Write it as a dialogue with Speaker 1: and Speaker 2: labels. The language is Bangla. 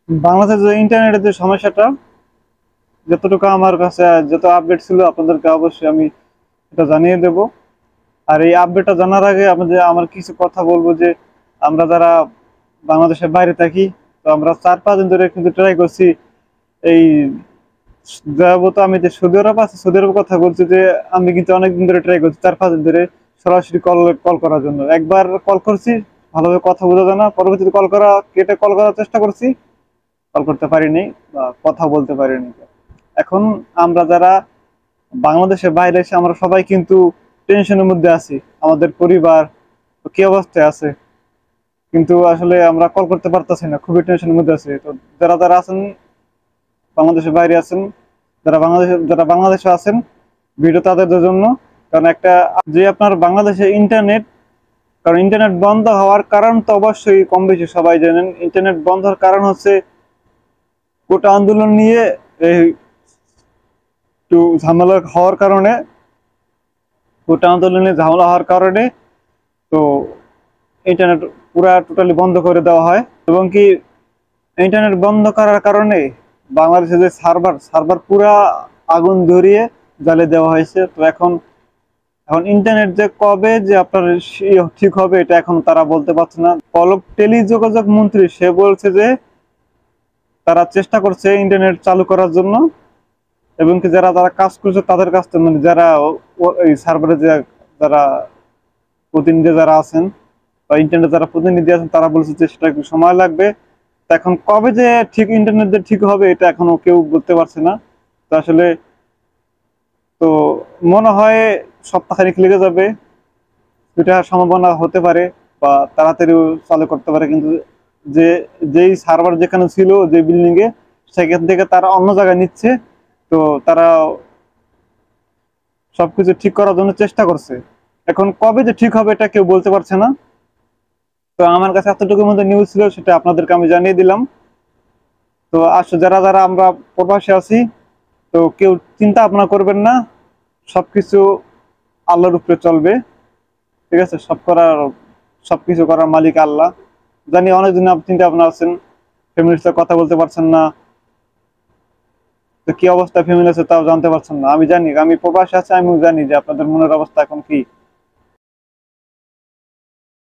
Speaker 1: বাংলাদেশের যে ইন্টারনেটের যে সমস্যাটা, যতটুকু আমার কাছে যত আপডেট ছিল আপনাদেরকে অবশ্যই আমি এটা জানিয়ে দেব। আর এই আপডেটটা জানার আগে আমার কিছু কথা বলবো যে আমরা যারা বাংলাদেশের বাইরে থাকি, তো আমরা 4-5 দিন ধরে কিন্তু ট্রাই করছি এই যাবো। তো আমি যে সৌদি আরব আছে, সৌদি আরবের কথা বলছি যে আমি কিন্তু অনেকদিন ধরে ট্রাই করছি 4-5 দিন ধরে সরাসরি কল কল করার জন্য। একবার কল করছি, ভালোভাবে কথা বোঝা যায় না, পরবর্তীতে কল করা কেটে কল করার চেষ্টা করছি, কল করতে পারিনি বা কথা বলতে পারিনি। এখন আমরা যারা বাংলাদেশের বাইরে এসে আমরা সবাই কিন্তু টেনশনের মধ্যে আছি, আমাদের পরিবার কি অবস্থায় আছে, কিন্তু আসলে আমরা কল করতে পারতেছি না, খুবই টেনশনের মধ্যে আছি। তো যারা যারা আছেন বাংলাদেশের বাইরে আছেন, যারা বাংলাদেশে আছেন, ভিডিও তাদের জন্য। কারণ একটা যে আপনার বাংলাদেশে ইন্টারনেট, কারণ ইন্টারনেট বন্ধ হওয়ার কারণ তো অবশ্যই কম বেশি সবাই জানেন। ইন্টারনেট বন্ধ হওয়ার কারণ হচ্ছে কোটা আন্দোলন নিয়ে এই একটু ঝামেলা হওয়ার কারণে, কোটা আন্দোলনে ঝামেলা হওয়ার কারণে তো ইন্টারনেট পুরা টোটালি বন্ধ করে দেওয়া হয়। এবং কি ইন্টারনেট বন্ধ করার কারণে বাংলাদেশে যে সার্ভার সার্ভার পুরা আগুন ধরিয়ে জ্বালিয়ে দেওয়া হয়েছে। তো এখন এখন ইন্টারনেট যে কবে যে আপনার ঠিক হবে এটা এখন তারা বলতে পারছে না। টেলিযোগাযোগ মন্ত্রী সে বলছে যে তারা চেষ্টা করছে ইন্টারনেট চালু করার জন্য, এবং কি যারা যারা কাজ করছে তাদের কাছ থেকে, মানে যারা এই সার্ভারে যে যারা প্রতিনিধি যারা আছেন বা ইন্টারনেট যারা প্রতিনিধি আছেন তারা বলছে যে সেটা একটু সময় লাগবে। তো এখন কবে যে ঠিক ইন্টারনেট যে ঠিক হবে এটা এখনো কেউ বলতে পারছে না। তো আসলে তো মনে হয় সপ্তাহখানেক লেগে যাবে, এটা সম্ভাবনা হতে পারে, বা তাড়াতাড়িও চালু করতে পারে। কিন্তু যে যেই সার্ভার যেখানে ছিল যে বিল্ডিং এ, সেখান থেকে তারা অন্য জায়গায় নিচ্ছে। তো তারা সবকিছু ঠিক করার জন্য চেষ্টা করছে। এখন কবে যে ঠিক হবে এটা কেউ বলতে পারছে না। তো আমার কাছে এতটুকুর মধ্যে নিউজ ছিল, সেটা আপনাদেরকে আমি জানিয়ে দিলাম। তো আসলে যারা যারা আমরা প্রবাসী আছি, তো কেউ চিন্তা ভাবনা করবেন না, সবকিছু আল্লাহর উপরে চলবে। ঠিক আছে, সবকিছু করার মালিক আল্লাহ। জানি অনেকদিন আপনি চিন্তা ভাবনা আছেন, ফ্যামিলির সাথে কথা বলতে পারছেন না, তো কি অবস্থা ফ্যামিলি আছে তাও জানতে পারছেন না। আমি জানি, আমি প্রবাসী আছি, আমিও জানি যে আপনাদের মনের অবস্থা এখন কি।